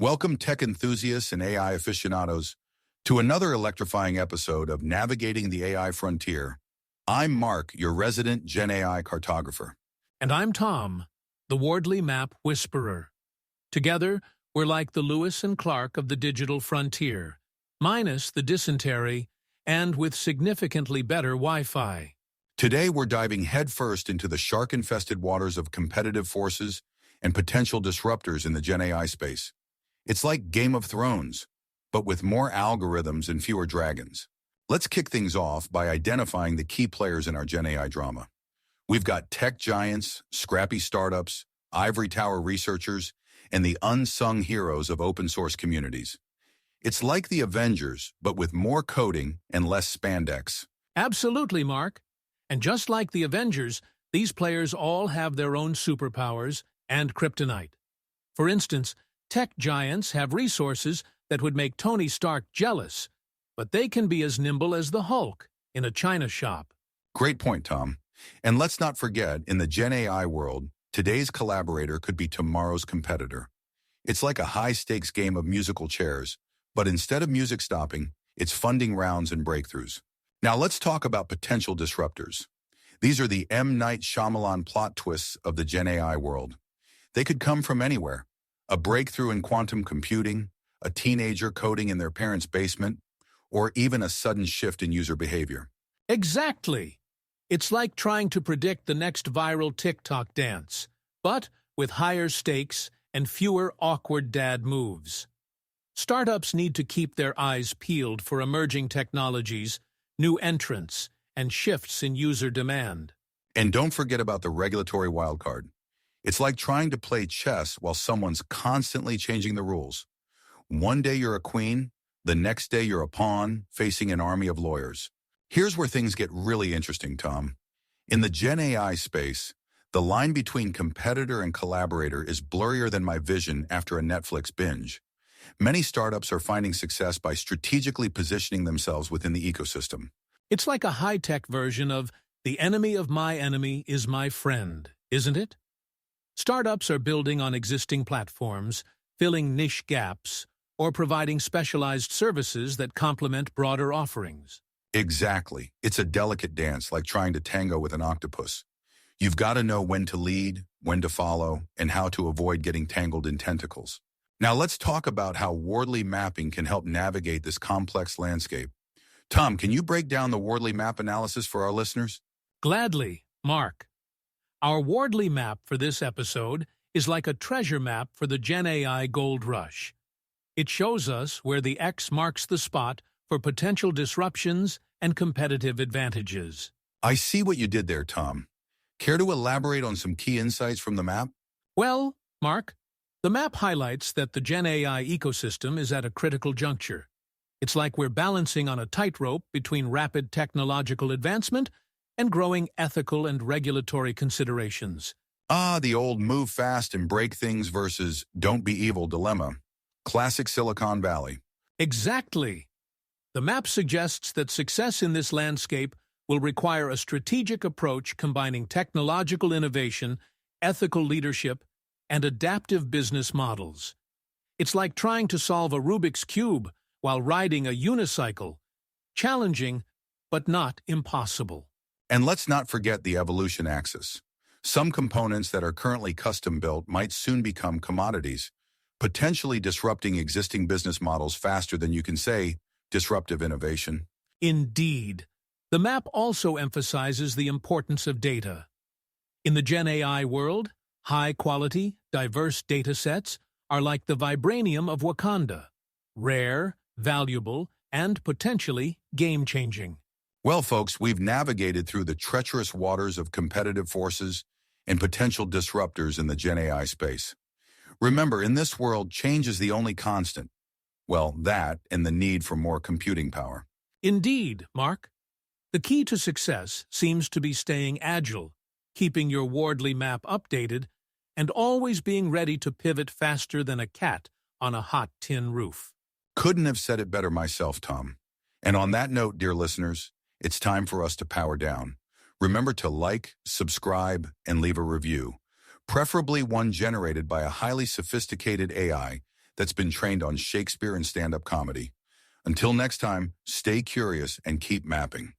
Welcome, tech enthusiasts and AI aficionados, to another electrifying episode of Navigating the AI Frontier. I'm Mark, your resident GenAI cartographer. And I'm Tom, the Wardley Map whisperer. Together, we're like the Lewis and Clark of the digital frontier, minus the dysentery and with significantly better Wi-Fi. Today, we're diving headfirst into the shark-infested waters of competitive forces and potential disruptors in the GenAI space. It's like Game of Thrones, but with more algorithms and fewer dragons. Let's kick things off by identifying the key players in our GenAI drama. We've got tech giants, scrappy startups, ivory tower researchers, and the unsung heroes of open source communities. It's like the Avengers, but with more coding and less spandex. Absolutely, Mark. And just like the Avengers, these players all have their own superpowers and kryptonite. For instance, tech giants have resources that would make Tony Stark jealous, but they can be as nimble as the Hulk in a china shop. Great point, Tom. And let's not forget, in the GenAI world, today's collaborator could be tomorrow's competitor. It's like a high-stakes game of musical chairs, but instead of music stopping, it's funding rounds and breakthroughs. Now let's talk about potential disruptors. These are the M. Night Shyamalan plot twists of the GenAI world. They could come from anywhere. A breakthrough in quantum computing, a teenager coding in their parents' basement, or even a sudden shift in user behavior. Exactly. It's like trying to predict the next viral TikTok dance, but with higher stakes and fewer awkward dad moves. Startups need to keep their eyes peeled for emerging technologies, new entrants, and shifts in user demand. And don't forget about the regulatory wildcard. It's like trying to play chess while someone's constantly changing the rules. One day you're a queen, the next day you're a pawn facing an army of lawyers. Here's where things get really interesting, Tom. In the GenAI space, the line between competitor and collaborator is blurrier than my vision after a Netflix binge. Many startups are finding success by strategically positioning themselves within the ecosystem. It's like a high-tech version of the enemy of my enemy is my friend, isn't it? Startups are building on existing platforms, filling niche gaps, or providing specialized services that complement broader offerings. Exactly. It's a delicate dance, like trying to tango with an octopus. You've got to know when to lead, when to follow, and how to avoid getting tangled in tentacles. Now let's talk about how Wardley Mapping can help navigate this complex landscape. Tom, can you break down the Wardley Map analysis for our listeners? Gladly, Mark. Our Wardley Map for this episode is like a treasure map for the GenAI gold rush. It shows us where the X marks the spot for potential disruptions and competitive advantages. I see what you did there, Tom. Care to elaborate on some key insights from the map? Well, Mark, the map highlights that the GenAI ecosystem is at a critical juncture. It's like we're balancing on a tightrope between rapid technological advancement and growing ethical and regulatory considerations. The old move fast and break things versus don't be evil dilemma. Classic Silicon Valley. Exactly. The map suggests that success in this landscape will require a strategic approach combining technological innovation, ethical leadership, and adaptive business models. It's like trying to solve a Rubik's Cube while riding a unicycle. Challenging, but not impossible. And let's not forget the evolution axis. Some components that are currently custom-built might soon become commodities, potentially disrupting existing business models faster than you can say disruptive innovation. Indeed. The map also emphasizes the importance of data. In the GenAI world, high-quality, diverse data sets are like the vibranium of Wakanda, rare, valuable, and potentially game-changing. Well, folks, we've navigated through the treacherous waters of competitive forces and potential disruptors in the GenAI space. Remember, in this world, change is the only constant. Well, that and the need for more computing power. Indeed, Mark. The key to success seems to be staying agile, keeping your Wardley map updated, and always being ready to pivot faster than a cat on a hot tin roof. Couldn't have said it better myself, Tom. And on that note, dear listeners, it's time for us to power down. Remember to like, subscribe, and leave a review, preferably one generated by a highly sophisticated AI that's been trained on Shakespeare and stand-up comedy. Until next time, stay curious and keep mapping.